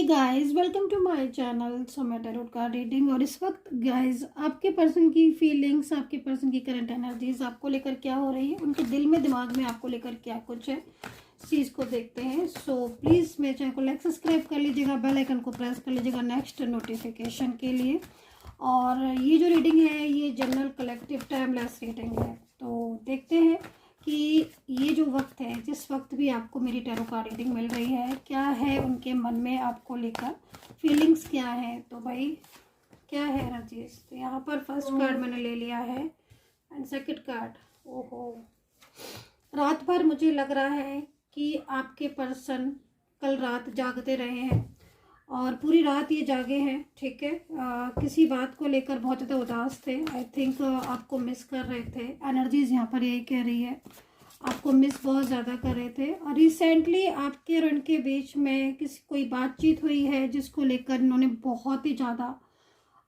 Guys, welcome to my channel Samay tarot card reading. और इस वक्त गाइस आपके पर्सन की फीलिंग्स, आपके पर्सन की करंट एनर्जीज आपको लेकर क्या हो रही है, उनके दिल में दिमाग में आपको लेकर क्या कुछ है, इस चीज़ को देखते हैं। सो प्लीज़ मेरे चैनल को लाइक सब्सक्राइब कर लीजिएगा, बेल आइकन को प्रेस कर लीजिएगा नेक्स्ट नोटिफिकेशन के लिए। और ये जो रीडिंग है ये जनरल कलेक्टिव टाइमलेस रीडिंग है। तो देखते हैं कि ये जो वक्त है, जिस वक्त भी आपको मेरी टैरो कार्ड रीडिंग मिल रही है, क्या है उनके मन में आपको लेकर, फीलिंग्स क्या है। तो भाई क्या है एनर्जीज। तो यहाँ पर फर्स्ट कार्ड मैंने ले लिया है एंड सेकंड कार्ड। ओहो, रात भर मुझे लग रहा है कि आपके पर्सन कल रात जागते रहे हैं और पूरी रात ये जागे हैं। ठीक है, किसी बात को लेकर बहुत ज़्यादा उदास थे। आई थिंक आपको मिस कर रहे थे। एनर्जीज यहाँ पर यही कह रही है, आपको मिस बहुत ज़्यादा कर रहे थे। और रिसेंटली आपके और उनके बीच में कोई बातचीत हुई है जिसको लेकर इन्होंने बहुत ही ज़्यादा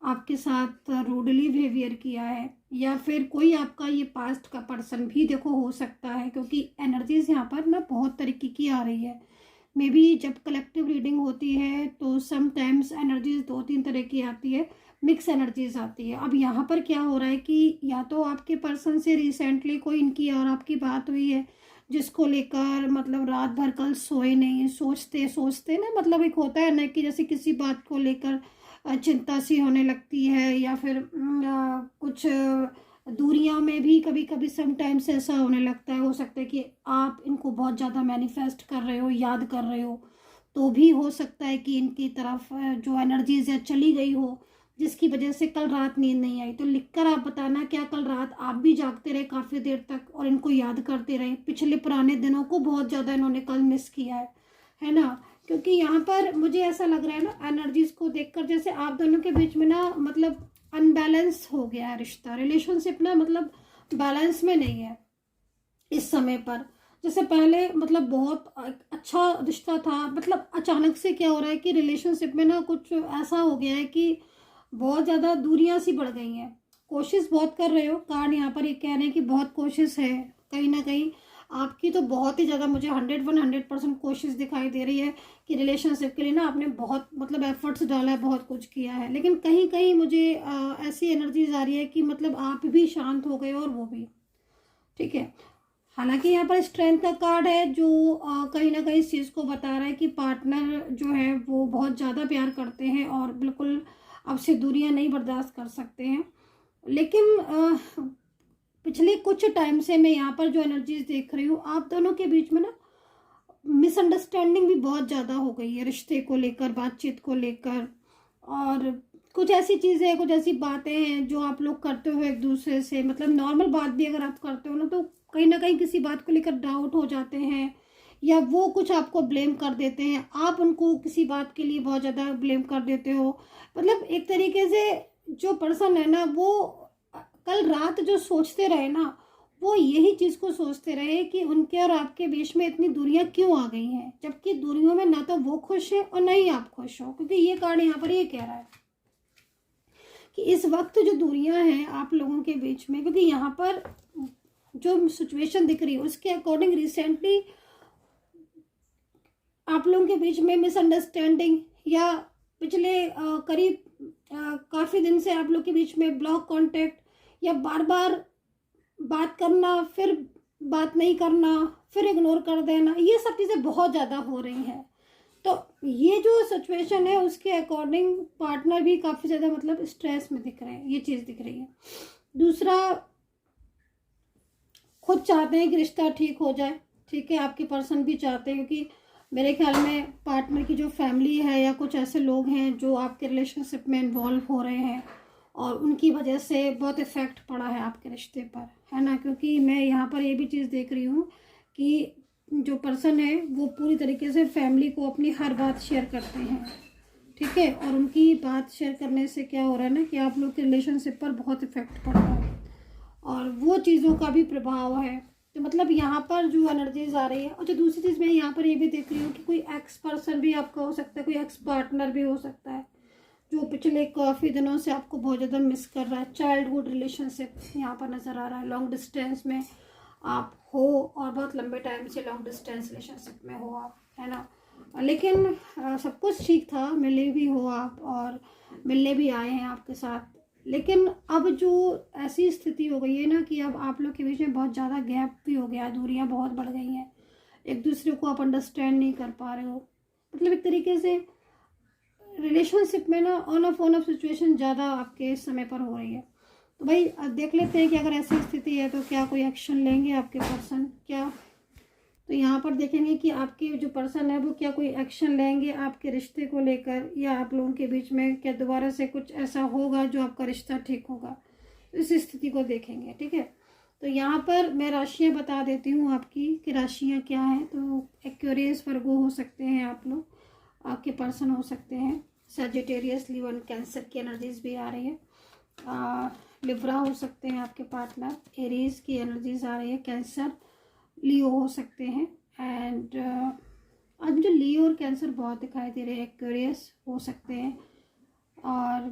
आपके साथ रूडली बिहेवियर किया है, या फिर कोई आपका ये पास्ट का पर्सन भी देखो हो सकता है, क्योंकि एनर्जीज यहाँ पर ना बहुत तरीके की आ रही है। मे बी जब कलेक्टिव रीडिंग होती है तो समटाइम्स एनर्जीज 2-3 तरह की आती है, मिक्स एनर्जीज आती है। अब यहाँ पर क्या हो रहा है कि या तो आपके पर्सन से रिसेंटली कोई इनकी और आपकी बात हुई है जिसको लेकर मतलब रात भर कल सोए नहीं, सोचते सोचते ना, मतलब एक होता है ना कि जैसे किसी बात को लेकर चिंता सी होने लगती है, या फिर कुछ दूरियां में भी कभी कभी समटाइम्स ऐसा होने लगता है। हो सकता है कि आप इनको बहुत ज़्यादा मैनिफेस्ट कर रहे हो, याद कर रहे हो, तो भी हो सकता है कि इनकी तरफ जो एनर्जीज है चली गई हो, जिसकी वजह से कल रात नींद नहीं आई। तो लिखकर आप बताना, क्या कल रात आप भी जागते रहे काफ़ी देर तक और इनको याद करते रहे, पिछले पुराने दिनों को बहुत ज़्यादा इन्होंने कल मिस किया है ना। क्योंकि यहाँ पर मुझे ऐसा लग रहा है ना एनर्जीज को देखकर, जैसे आप दोनों के बीच में ना मतलब अनबैलेंस हो गया है रिश्ता, रिलेशनशिप ना मतलब बैलेंस में नहीं है इस समय पर। जैसे पहले मतलब बहुत अच्छा रिश्ता था, मतलब अचानक से क्या हो रहा है कि रिलेशनशिप में ना कुछ ऐसा हो गया है कि बहुत ज़्यादा दूरियां सी बढ़ गई हैं। कोशिश बहुत कर रहे हो, कार्ड यहाँ पर ये कह रहे हैं कि बहुत कोशिश है, कहीं ना कहीं आपकी तो बहुत ही ज़्यादा मुझे 100% कोशिश दिखाई दे रही है कि रिलेशनशिप के लिए ना आपने बहुत मतलब एफर्ट्स डाला है, बहुत कुछ किया है। लेकिन कहीं कहीं मुझे ऐसी एनर्जीज आ रही है कि मतलब आप भी शांत हो गए और वो भी। ठीक है, हालांकि यहाँ पर स्ट्रेंथ का कार्ड है जो कहीं ना कहीं इस चीज़ को बता रहा है कि पार्टनर जो है वो बहुत ज़्यादा प्यार करते हैं और बिल्कुल आपसे दूरियां नहीं बर्दाश्त कर सकते हैं। लेकिन पिछले कुछ टाइम से मैं यहाँ पर जो एनर्जीज देख रही हूँ, आप दोनों के बीच में ना मिसअंडरस्टैंडिंग भी बहुत ज़्यादा हो गई है रिश्ते को लेकर, बातचीत को लेकर। और कुछ ऐसी चीज़ें, कुछ ऐसी बातें हैं जो आप लोग करते हो एक दूसरे से, मतलब नॉर्मल बात भी अगर आप करते हो ना कहीं किसी बात को लेकर डाउट हो जाते हैं, या वो कुछ आपको ब्लेम कर देते हैं, आप उनको किसी बात के लिए बहुत ज़्यादा ब्लेम कर देते हो। मतलब एक तरीके से जो पर्सन है ना वो कल रात जो सोचते रहे ना, वो यही चीज़ को सोचते रहे कि उनके और आपके बीच में इतनी दूरियां क्यों आ गई हैं, जबकि दूरियों में ना तो वो खुश है और ना ही आप खुश हो। क्योंकि ये कार्ड यहाँ पर ये कह रहा है कि इस वक्त जो दूरियां हैं आप लोगों के बीच में, क्योंकि यहाँ पर जो सिचुएशन दिख रही है उसके अकॉर्डिंग रिसेंटली आप लोगों के बीच में मिसअंडरस्टैंडिंग, या पिछले करीब काफ़ी दिन से आप लोग के बीच में ब्लॉक कांटेक्ट, या बार बार बात करना, फिर बात नहीं करना, फिर इग्नोर कर देना, ये सब चीज़ें बहुत ज़्यादा हो रही हैं। तो ये जो सिचुएशन है उसके अकॉर्डिंग पार्टनर भी काफ़ी ज़्यादा मतलब स्ट्रेस में दिख रहे हैं, ये चीज़ दिख रही है। दूसरा, खुद चाहते हैं कि रिश्ता ठीक हो जाए। ठीक है, आपके पर्सन भी चाहते हैं, क्योंकि मेरे ख्याल में पार्टनर की जो फैमिली है या कुछ ऐसे लोग हैं जो आपके रिलेशनशिप में इन्वॉल्व हो रहे हैं और उनकी वजह से बहुत इफ़ेक्ट पड़ा है आपके रिश्ते पर, है ना। क्योंकि मैं यहाँ पर ये भी चीज़ देख रही हूँ कि जो पर्सन है वो पूरी तरीके से फैमिली को अपनी हर बात शेयर करते हैं। ठीक है, और उनकी बात शेयर करने से क्या हो रहा है ना कि आप लोग के रिलेशनशिप पर बहुत इफ़ेक्ट पड़ रहा है और वो चीज़ों का भी प्रभाव है। तो मतलब यहाँ पर जो एनर्जीज आ रही है, और जो दूसरी चीज़ मैं यहाँ पर ये भी देख रही हूँ कि कोई एक्स पर्सन भी आपका हो सकता है, कोई एक्स पार्टनर भी हो सकता है जो पिछले काफ़ी दिनों से आपको बहुत ज़्यादा मिस कर रहा है। चाइल्डहुड रिलेशनशिप यहाँ पर नज़र आ रहा है, लॉन्ग डिस्टेंस में आप हो और बहुत लंबे टाइम से लॉन्ग डिस्टेंस रिलेशनशिप में हो आप, है ना। लेकिन सब कुछ ठीक था, मिले भी हो आप और मिलने भी आए हैं आपके साथ। लेकिन अब जो ऐसी स्थिति हो गई है ना कि अब आप लोग के बीच में बहुत ज़्यादा गैप भी हो गया, दूरियां बहुत बढ़ गई हैं, एक दूसरे को आप अंडरस्टैंड नहीं कर पा रहे हो। मतलब एक तरीके से रिलेशनशिप में ना ऑन ऑफ सिचुएशन ज़्यादा आपके इस समय पर हो रही है। तो भाई देख लेते हैं कि अगर ऐसी स्थिति है तो क्या कोई एक्शन लेंगे आपके पर्सन क्या। तो यहाँ पर देखेंगे कि आपके जो पर्सन है वो क्या कोई एक्शन लेंगे आपके रिश्ते को लेकर, या आप लोगों के बीच में क्या दोबारा से कुछ ऐसा होगा जो आपका रिश्ता ठीक होगा। तो इस स्थिति को देखेंगे, ठीक है। तो यहाँ पर मैं राशियाँ बता देती हूँ आपकी कि राशियाँ क्या हैं। तो एक्वेरियस, वर्गो हो सकते हैं आप लोग, आपके पर्सन हो सकते हैं, सजिटेरियस, लियो, कैंसर की एनर्जीज भी आ रही है, लिब्रा हो सकते हैं आपके पार्टनर, एरीज की एनर्जीज आ रही है, कैंसर, लियो हो सकते हैं। एंड आज मुझे लियो और कैंसर बहुत दिखाई दे रहे हैं। एक्वेरियस हो सकते हैं और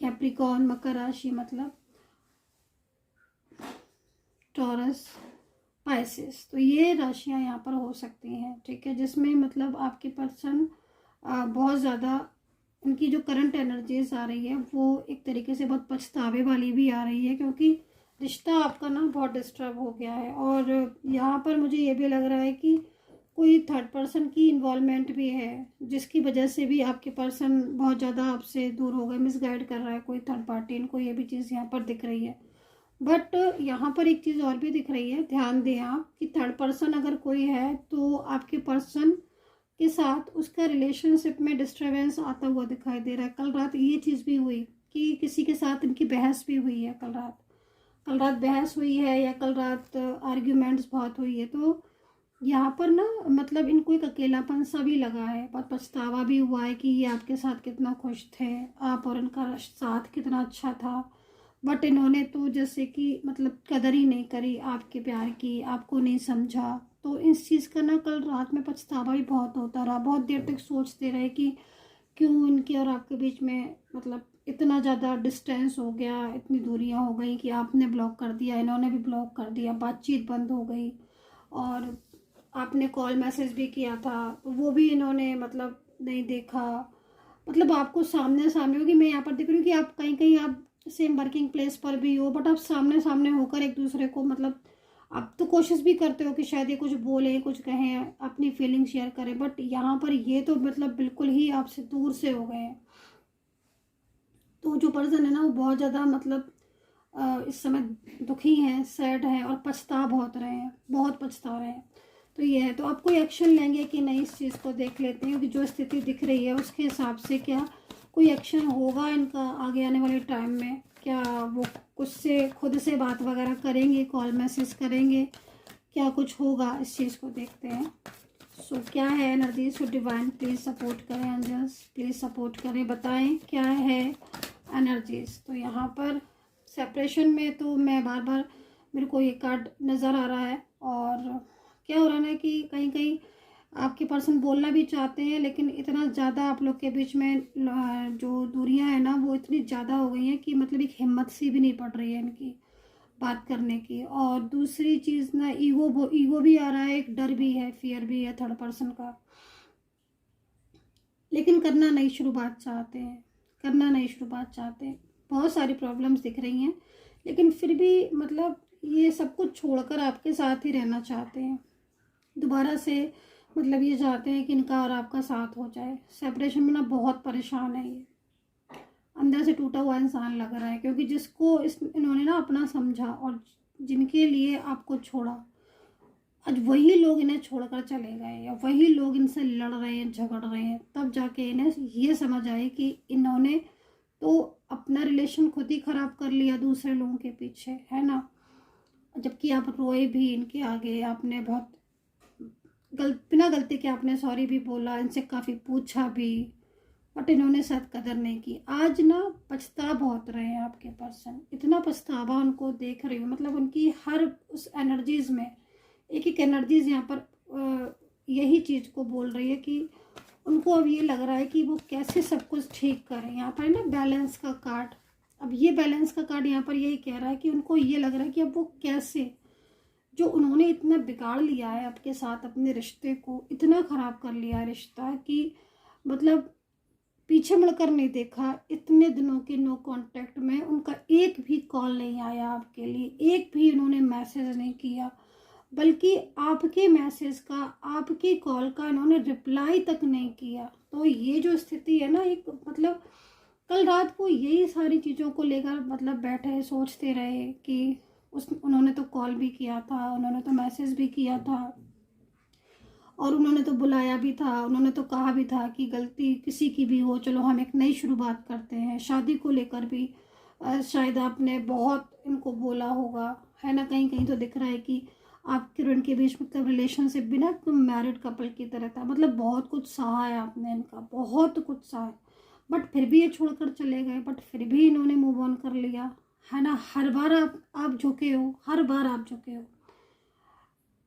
कैप्रिकॉर्न, मकर राशि, मतलब टॉरस, पाइसेस। तो ये राशियां यहाँ पर हो सकती हैं, ठीक है, जिसमें मतलब आपके पर्सन बहुत ज़्यादा, उनकी जो करंट एनर्जीज आ रही है वो एक तरीके से बहुत पछतावे वाली भी आ रही है, क्योंकि रिश्ता आपका ना बहुत डिस्टर्ब हो गया है। और यहाँ पर मुझे ये भी लग रहा है कि कोई थर्ड पर्सन की इन्वॉल्वमेंट भी है, जिसकी वजह से भी आपके पर्सन बहुत ज़्यादा आपसे दूर हो गए, मिसगाइड कर रहा है कोई थर्ड पार्टी, इनको ये भी चीज़ यहाँ पर दिख रही है। बट यहाँ पर एक चीज़ और भी दिख रही है, ध्यान दें आप कि थर्ड पर्सन अगर कोई है तो आपके पर्सन के साथ उसका रिलेशनशिप में डिस्टरबेंस आता हुआ दिखाई दे रहा है। कल रात ये चीज़ भी हुई कि किसी के साथ इनकी बहस भी हुई है, कल रात बहस हुई है, या कल रात आर्ग्यूमेंट्स बहुत हुई है। तो यहाँ पर ना मतलब इनको एक अकेलापन सा भी लगा है, बहुत पछतावा भी हुआ है कि ये आपके साथ कितना खुश थे, आप और इनका साथ कितना अच्छा था, बट इन्होंने तो जैसे कि मतलब कदर ही नहीं करी आपके प्यार की, आपको नहीं समझा। तो इस चीज़ का ना कल रात में पछतावा भी बहुत होता रहा, बहुत देर तक सोचते रहे कि क्यों इनके और आपके बीच में मतलब इतना ज़्यादा डिस्टेंस हो गया, इतनी दूरियां हो गई कि आपने ब्लॉक कर दिया, इन्होंने भी ब्लॉक कर दिया, बातचीत बंद हो गई। और आपने कॉल मैसेज भी किया था वो भी इन्होंने मतलब नहीं देखा। मतलब आपको सामने सामने होगी, मैं यहाँ पर देख रही हूँ कि आप कहीं कहीं आप सेम वर्किंग प्लेस पर भी हो, बट आप सामने सामने होकर एक दूसरे को मतलब आप तो कोशिश भी करते हो कि शायद ये कुछ बोले, कुछ कहें, अपनी फीलिंग शेयर करें, बट यहाँ पर ये तो मतलब बिल्कुल ही आपसे दूर से हो गए हैं। तो जो पर्सन है ना वो बहुत ज़्यादा मतलब इस समय दुखी हैं, सैड हैं और पछता बहुत रहे हैं, बहुत पछता रहे हैं। तो ये है, तो आप कोई एक्शन लेंगे कि नहीं, इस चीज़ को देख लेते हैं कि जो स्थिति दिख रही है उसके हिसाब से क्या कोई एक्शन होगा इनका आगे आने वाले टाइम में। क्या वो कुछ से खुद से बात वगैरह करेंगे, कॉल मैसेज करेंगे, क्या कुछ होगा, इस चीज़ को देखते हैं। सो क्या है energy, so divine please support करें, एंजल्स प्लीज़ सपोर्ट करें, बताएं क्या है एनर्जीज। तो यहाँ पर सेपरेशन में तो मैं बार बार मेरे को ये कार्ड नज़र आ रहा है, और क्या हो रहा है ना कि कहीं कहीं आपके पर्सन बोलना भी चाहते हैं, लेकिन इतना ज़्यादा आप लोग के बीच में जो दूरियां हैं ना वो इतनी ज़्यादा हो गई हैं कि मतलब एक हिम्मत सी भी नहीं पड़ रही है इनकी बात करने की। और दूसरी चीज़ ना ईगो भी आ रहा है, एक डर भी है, फियर भी है थर्ड पर्सन का, लेकिन करना नहीं शुरुआत चाहते हैं, करना नहीं शुरुआत चाहते हैं। बहुत सारी प्रॉब्लम्स दिख रही हैं, लेकिन फिर भी मतलब ये सब कुछ छोड़कर आपके साथ ही रहना चाहते हैं दोबारा से। मतलब ये चाहते हैं कि इनका और आपका साथ हो जाए। सेपरेशन में ना बहुत परेशान है ये, अंदर से टूटा हुआ इंसान लग रहा है, क्योंकि जिसको इन्होंने ना अपना समझा और जिनके लिए आपको छोड़ा, आज वही लोग इन्हें छोड़कर चले गए, या वही लोग इनसे लड़ रहे हैं, झगड़ रहे हैं। तब जाके इन्हें ये समझ आए कि इन्होंने तो अपना रिलेशन खुद ही खराब कर लिया दूसरे लोगों के पीछे, है ना। जबकि आप रोए भी इनके आगे, आपने बहुत बिना गलती के आपने सॉरी भी बोला, इनसे काफ़ी पूछा भी, बट इन्होंने शायद कदर नहीं की। आज ना पछता बहुत रहे हैं आपके पर्सन, इतना पछतावा उनको देख रही हूँ, मतलब उनकी हर उस एनर्जीज में एक एक एनर्जीज यहाँ पर यही चीज़ को बोल रही है कि उनको अब ये लग रहा है कि वो कैसे सब कुछ ठीक करें। यहाँ पर ना बैलेंस का कार्ड, अब ये बैलेंस का कार्ड यहाँ पर यही कह रहा है कि उनको ये लग रहा है कि अब वो कैसे जो उन्होंने इतना बिगाड़ लिया है आपके साथ, अपने रिश्ते को इतना ख़राब कर लिया है रिश्ता कि मतलब पीछे मुड़कर नहीं देखा। इतने दिनों के नो कांटेक्ट में उनका एक भी कॉल नहीं आया आपके लिए, एक भी उन्होंने मैसेज नहीं किया, बल्कि आपके मैसेज का, आपकी कॉल का इन्होंने रिप्लाई तक नहीं किया। तो ये जो स्थिति है ना, एक मतलब कल रात को यही सारी चीज़ों को लेकर मतलब बैठे सोचते रहे कि उन्होंने तो कॉल भी किया था, उन्होंने तो मैसेज भी किया था, और उन्होंने तो बुलाया भी था, उन्होंने तो कहा भी था कि गलती किसी की भी हो, चलो हम एक नई शुरुआत करते हैं। शादी को लेकर भी शायद आपने बहुत इनको बोला होगा, है ना। कहीं कहीं तो दिख रहा है कि आपके और इनके बीच मतलब रिलेशनशिप भी ना तुम मैरिड कपल की तरह था। मतलब बहुत कुछ सहा है आपने इनका, बहुत कुछ सहा है, बट फिर भी ये छोड़कर चले गए, बट फिर भी इन्होंने मूव ऑन कर लिया, है ना। हर बार आप झुके हो, हर बार आप झुके हो,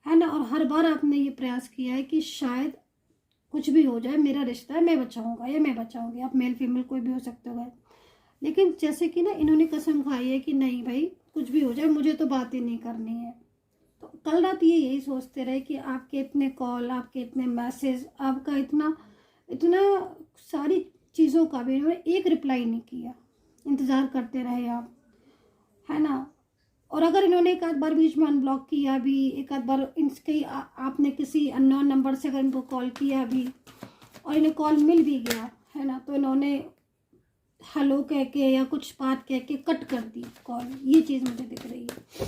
है ना। और हर बार आपने ये प्रयास किया है कि शायद कुछ भी हो जाए, मेरा रिश्ता है, मैं बचाऊंगा या मैं बचाऊंगी। आप मेल फीमेल कोई भी हो सकते हो, लेकिन जैसे कि ना इन्होंने कसम खाई है कि नहीं भाई कुछ भी हो जाए, मुझे तो बात ही नहीं करनी है। तो कल रात ये यही सोचते रहे कि आपके इतने कॉल, आपके इतने मैसेज, आपका इतना इतना सारी चीज़ों का भी इन्होंने एक रिप्लाई नहीं किया। इंतज़ार करते रहे आप, है ना। और अगर इन्होंने एक आध बार बीच में अनब्लॉक किया भी, एक आध बार इनके आपने किसी अननोन नंबर से अगर इनको कॉल किया भी और इन्हें कॉल मिल भी गया, है ना, तो इन्होंने हेलो कह के या कुछ बात कह के कट कर दी कॉल। ये चीज़ मुझे दिख रही है।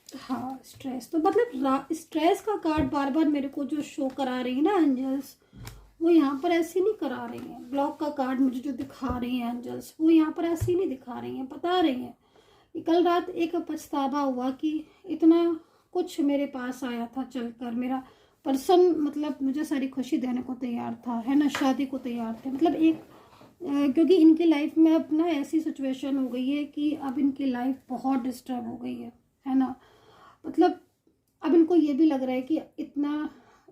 हाँ, स्ट्रेस तो मतलब स्ट्रेस का कार्ड बार बार मेरे को जो शो करा रही है ना एंजल्स, वो यहाँ पर ऐसे नहीं करा रही हैं। ब्लॉक का कार्ड मुझे जो दिखा रही हैं एंजल्स, वो यहाँ पर ऐसे नहीं दिखा रही हैं, बता रही हैं कि कल रात एक पछतावा हुआ कि इतना कुछ मेरे पास आया था चलकर, मेरा पर्सन मतलब मुझे सारी खुशी देने को तैयार था, है ना, शादी को तैयार थे। मतलब एक क्योंकि इनकी लाइफ में अब ना ऐसी सिचुएशन हो गई है कि अब इनकी लाइफ बहुत डिस्टर्ब हो गई है ना। मतलब अब इनको ये भी लग रहा है कि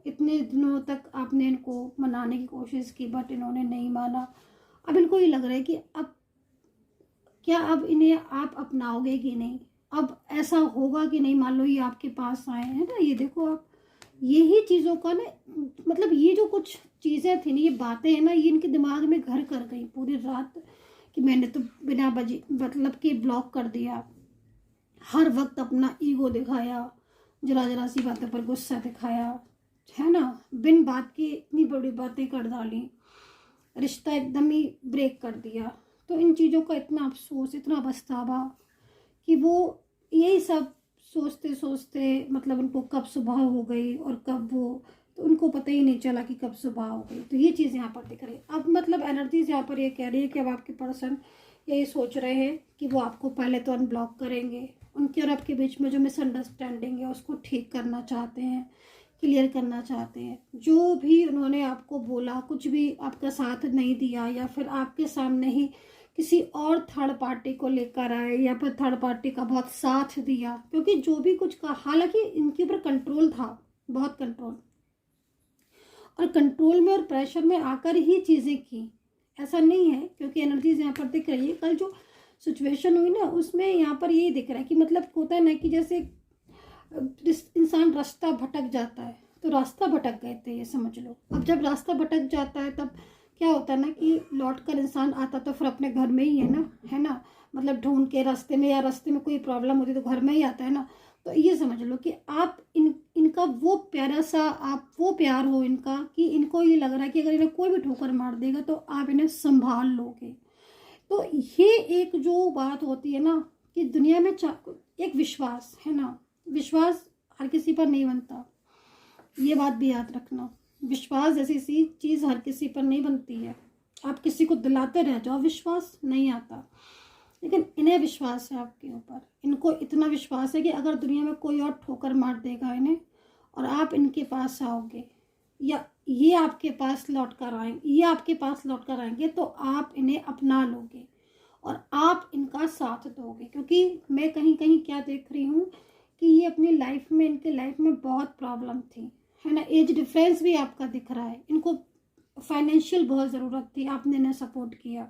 इतने दिनों तक आपने इनको मनाने की कोशिश की, बट इन्होंने नहीं माना। अब इनको ये लग रहा है कि अब क्या, अब इन्हें आप अपनाओगे कि नहीं, अब ऐसा होगा कि नहीं। मान लो ये आपके पास आए हैं ना, ये देखो आप, यही चीज़ों का ना मतलब ये जो कुछ चीज़ें थी ना, ये बातें हैं ना, ये इनके दिमाग में घर कर गई पूरी रात कि मैंने तो बिना बजी मतलब कि ब्लॉक कर दिया, हर वक्त अपना ईगो दिखाया, जरा जरा सी बातों पर गुस्सा दिखाया, है ना, बिन बात की इतनी बड़ी बातें कर डाली, रिश्ता एकदम ही ब्रेक कर दिया। तो इन चीज़ों का इतना अफसोस, इतना पछतावा कि वो यही सब सोचते सोचते मतलब उनको कब सुबह हो गई और कब वो, तो उनको पता ही नहीं चला कि कब सुबह हो गई। तो ये चीज़ यहाँ पर दिख रही है। अब मतलब एनर्जीज यहाँ पर ये कह रही है कि अब आपके पर्सन यही सोच रहे हैं कि वो आपको पहले तो अनब्लॉक करेंगे, उनके और आपके बीच में जो मिसअंडरस्टैंडिंग है उसको ठीक करना चाहते हैं, क्लियर करना चाहते हैं। जो भी उन्होंने आपको बोला, कुछ भी आपका साथ नहीं दिया, या फिर आपके सामने ही किसी और थर्ड पार्टी को लेकर आए, या फिर थर्ड पार्टी का बहुत साथ दिया, क्योंकि जो भी कुछ कहा, हालांकि इनके ऊपर कंट्रोल था, बहुत कंट्रोल, और कंट्रोल में और प्रेशर में आकर ही चीज़ें की, ऐसा नहीं है। क्योंकि एनर्जीज यहाँ पर दिख रही है, कल जो सिचुएशन हुई ना उसमें यहाँ पर यही दिख रहा है कि मतलब होता है ना कि जैसे इंसान रास्ता भटक जाता है, तो रास्ता भटक गए थे ये समझ लो। अब जब रास्ता भटक जाता है तब क्या होता है ना कि लौट कर इंसान आता तो फिर अपने घर में ही है ना, मतलब ढूंढ के रास्ते में, या रास्ते में कोई प्रॉब्लम होती तो घर में ही आता है ना। तो ये समझ लो कि आप इनका वो प्यारा सा, आप वो प्यार हो इनका कि इनको ये लग रहा है कि अगर इन्हें कोई भी ठोकर मार देगा तो आप इन्हें संभाल लोगे। तो ये एक जो बात होती है ना कि दुनिया में एक विश्वास है ना, विश्वास हर किसी पर नहीं बनता, ये बात भी याद रखना। विश्वास जैसी सी चीज़ हर किसी पर नहीं बनती है। आप किसी को दिलाते रह जाओ, विश्वास नहीं आता, लेकिन इन्हें विश्वास है आपके ऊपर। इनको इतना विश्वास है कि अगर दुनिया में कोई और ठोकर मार देगा इन्हें और आप इनके पास आओगे, या ये आपके पास लौट कर आएंगे, तो आप इन्हें अपना लोगे और आप इनका साथ दोगे। क्योंकि मैं कहीं कहीं क्या देख रही हूँ कि ये अपनी लाइफ में, इनके लाइफ में बहुत प्रॉब्लम थी, है ना। एज डिफरेंस भी आपका दिख रहा है, इनको फाइनेंशियल बहुत ज़रूरत थी, आपने इन्हें सपोर्ट किया।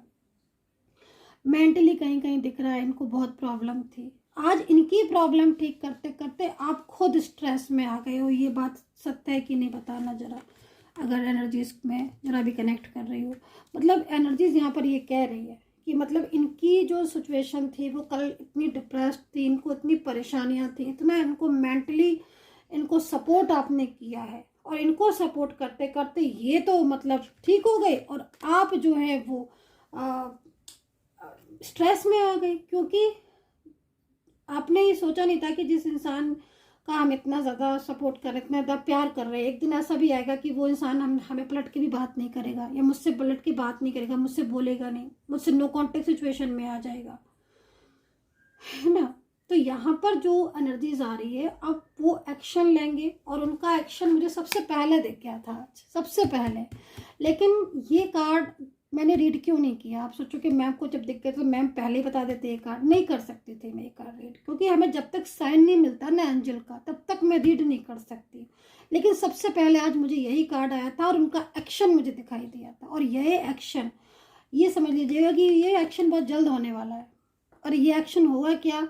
मेंटली कहीं कहीं दिख रहा है इनको बहुत प्रॉब्लम थी, आज इनकी प्रॉब्लम ठीक करते करते आप खुद स्ट्रेस में आ गए हो। ये बात सत्य है कि नहीं बताना ज़रा, अगर एनर्जीज में ज़रा भी कनेक्ट कर रही हो। मतलब एनर्जीज यहाँ पर ये कह रही है कि मतलब इनकी जो सिचुएशन थी वो कल इतनी डिप्रेस्ड थी, इनको इतनी परेशानियाँ थी, इतना इनको मेंटली इनको सपोर्ट आपने किया है, और इनको सपोर्ट करते करते ये तो मतलब ठीक हो गए, और आप जो है वो स्ट्रेस में आ गए, क्योंकि आपने ये सोचा नहीं था कि जिस इंसान का हम इतना ज़्यादा सपोर्ट कर रहे, इतना ज़्यादा प्यार कर रहे हैं, एक दिन ऐसा भी आएगा कि वो इंसान हमें पलट के भी बात नहीं करेगा, या मुझसे पलट के बात नहीं करेगा, मुझसे बोलेगा नहीं, मुझसे नो कांटेक्ट सिचुएशन में आ जाएगा, है ना। तो यहाँ पर जो एनर्जीज आ रही है, अब वो एक्शन लेंगे, और उनका एक्शन मुझे सबसे पहले दिख गया था आज, सबसे पहले। लेकिन ये कार्ड मैंने रीड क्यों नहीं किया? आप सोचो कि मैम को जब दिख गया तो मैम पहले ही बता देते, ये कार्ड नहीं कर सकती थी मैं ये कार्ड रीड, क्योंकि हमें जब तक साइन नहीं मिलता ना एंजल का, तब तक मैं रीड नहीं कर सकती। लेकिन सबसे पहले आज मुझे यही कार्ड आया था, और उनका एक्शन मुझे दिखाई दिया था, और यह एक्शन, ये समझ लीजिएगा कि ये एक्शन बहुत जल्द होने वाला है। और ये एक्शन होगा क्या?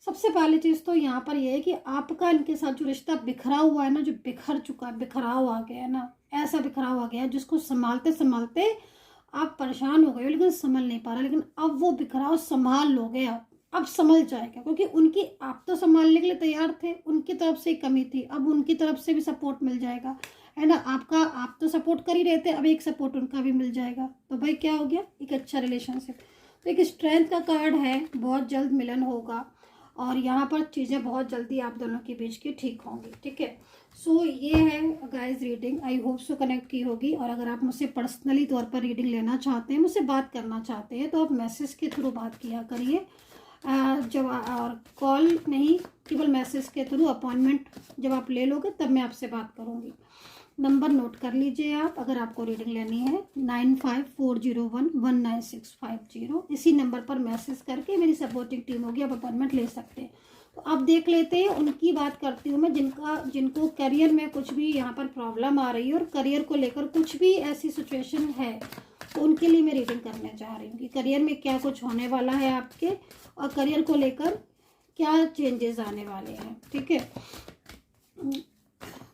सबसे पहली चीज़ तो यहाँ पर यह है कि आपका इनके साथ जो रिश्ता बिखरा हुआ है ना, जो बिखर चुका है, बिखराव आ गया है ना, ऐसा बिखराव आ गया है जिसको संभालते संभालते आप परेशान हो गए हो, लेकिन संभल नहीं पा रहा। लेकिन अब वो बिखराव संभाल लोगे आप, अब संभल जाएगा, क्योंकि उनकी, आप तो संभालने के लिए तैयार थे, उनकी तरफ से कमी थी, अब उनकी तरफ से भी सपोर्ट मिल जाएगा, है ना। आपका, आप तो सपोर्ट कर ही रहे थे, अब एक सपोर्ट उनका भी मिल जाएगा, तो भाई क्या हो गया, एक अच्छा रिलेशनशिप। तो एक स्ट्रेंथ का कार्ड है, बहुत जल्द मिलन होगा, और यहाँ पर चीज़ें बहुत जल्दी आप दोनों के बीच की ठीक होंगी, ठीक है। सो ये है गाइस रीडिंग, आई होप सो कनेक्ट की होगी। और अगर आप मुझसे पर्सनली तौर पर रीडिंग लेना चाहते हैं, मुझसे बात करना चाहते हैं, तो आप मैसेज के थ्रू बात किया करिए, जब, और कॉल नहीं, केवल मैसेज के थ्रू अपॉइंटमेंट जब आप ले लोगे तब मैं आपसे बात करूँगी। नंबर नोट कर लीजिए आप, अगर आपको रीडिंग लेनी है 9540119650, इसी नंबर पर मैसेज करके मेरी सपोर्टिंग टीम होगी, आप अपॉइंटमेंट ले सकते हैं। तो आप देख लेते हैं, उनकी बात करती हूँ मैं, जिनको करियर में कुछ भी यहाँ पर प्रॉब्लम आ रही है, और करियर को लेकर कुछ भी ऐसी सिचुएशन है, तो उनके लिए मैं रीडिंग करने जा रही हूँ कि करियर में क्या कुछ होने वाला है आपके, और करियर को लेकर क्या चेंजेस आने वाले हैं, ठीक है।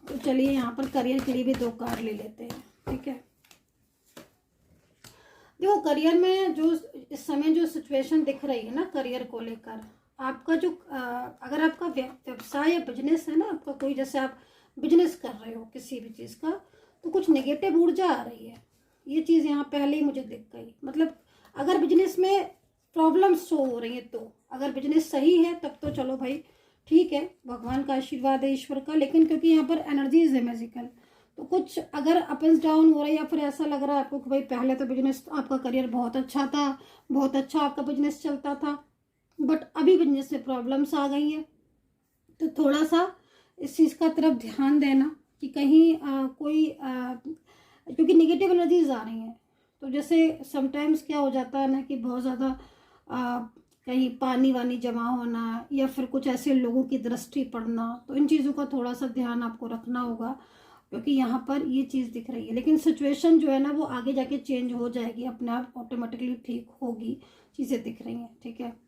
तो चलिए यहाँ पर करियर के लिए भी 2 कार्ड ले लेते हैं, ठीक है। देखो करियर में जो इस समय जो सिचुएशन दिख रही है ना करियर को लेकर, आपका जो अगर आपका व्यवसाय या बिजनेस है ना, आपका कोई, जैसे आप बिजनेस कर रहे हो किसी भी चीज़ का, तो कुछ नेगेटिव ऊर्जा आ रही है, ये चीज़ यहाँ पहले ही मुझे दिख गई। मतलब अगर बिजनेस में प्रॉब्लम शो हो रही है, तो अगर बिजनेस सही है तब तो चलो भाई ठीक है, भगवान का आशीर्वाद है, ईश्वर का। लेकिन क्योंकि यहाँ पर एनर्जीज है मैजिकल, तो कुछ अगर अप एंड डाउन हो रहा है, या फिर ऐसा लग रहा है आपको कि भाई पहले तो बिजनेस, आपका करियर बहुत अच्छा था, बहुत अच्छा आपका बिजनेस चलता था, बट अभी बिजनेस में प्रॉब्लम्स आ गई हैं, तो थोड़ा सा इस चीज़ का तरफ ध्यान देना कि कहीं क्योंकि निगेटिव एनर्जीज आ रही हैं। तो जैसे समटाइम्स क्या हो जाता है ना कि बहुत ज़्यादा कहीं पानी वानी जमा होना, या फिर कुछ ऐसे लोगों की दृष्टि पड़ना, तो इन चीज़ों का थोड़ा सा ध्यान आपको रखना होगा, क्योंकि यहाँ पर ये चीज़ दिख रही है। लेकिन सिचुएशन जो है ना वो आगे जाके चेंज हो जाएगी, अपने आप ऑटोमेटिकली ठीक होगी, चीज़ें दिख रही हैं, ठीक है।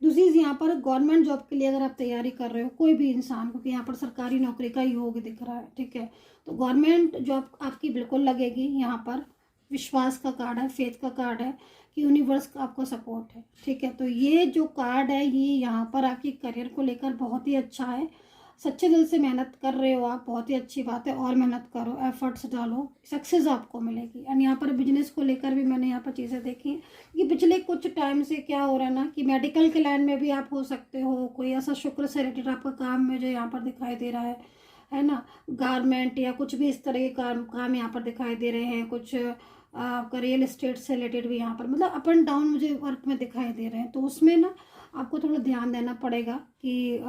दूसरी चीज़, यहाँ पर गवर्नमेंट जॉब के लिए अगर आप तैयारी कर रहे हो, कोई भी इंसान, क्योंकि यहाँ पर सरकारी नौकरी का योग दिख रहा है, ठीक है, तो गवर्नमेंट जॉब आपकी बिल्कुल लगेगी। यहाँ पर विश्वास का कार्ड है, फेथ का कार्ड है कि यूनिवर्स का आपको सपोर्ट है, ठीक है। तो ये जो कार्ड है, ये यहाँ पर आपकी करियर को लेकर बहुत ही अच्छा है। सच्चे दिल से मेहनत कर रहे हो आप, बहुत ही अच्छी बात है, और मेहनत करो, एफर्ट्स डालो, सक्सेस आपको मिलेगी। एंड यहाँ पर बिजनेस को लेकर भी मैंने यहाँ पर चीज़ें देखी हैं कि पिछले कुछ टाइम से क्या हो रहा है ना कि मेडिकल के लाइन में भी आप हो सकते हो, कोई ऐसा शुक्र से रिलेटेड आपका काम मुझे यहाँ पर दिखाई दे रहा है ना, गारमेंट या कुछ भी इस तरह के काम यहाँ पर दिखाई दे रहे हैं, कुछ आपका रियल एस्टेट से रिलेटेड भी यहाँ पर, मतलब अप एंड डाउन मुझे वर्क में दिखाई दे रहे हैं। तो उसमें ना आपको थोड़ा ध्यान देना पड़ेगा कि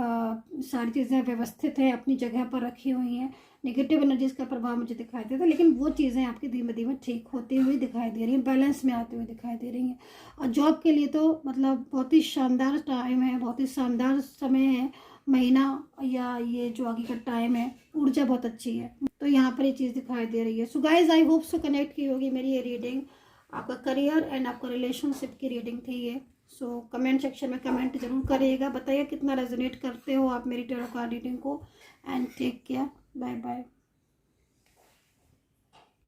सारी चीज़ें व्यवस्थित हैं, अपनी जगह पर रखी हुई हैं। नेगेटिव एनर्जीज का प्रभाव मुझे दिखाई देता है, लेकिन वो चीज़ें आपकी धीमे धीमे ठीक होती हुई दिखाई दे रही हैं, बैलेंस में आती हुई दिखाई दे रही हैं। और जॉब के लिए तो मतलब बहुत ही शानदार टाइम है, बहुत ही शानदार समय है, महीना या ये जो आगे का टाइम है, ऊर्जा बहुत अच्छी है। तो यहाँ पर ये चीज़ दिखाई दे रही है। So guys I hope so connect की होगी मेरी ये रीडिंग। आपका करियर एंड आपका रिलेशनशिप की रीडिंग थी ये। सो कमेंट सेक्शन में कमेंट जरूर करिएगा, बताइए कितना रेजोनेट करते हो आप मेरी टैरो कार्ड रीडिंग को। And take care, bye bye.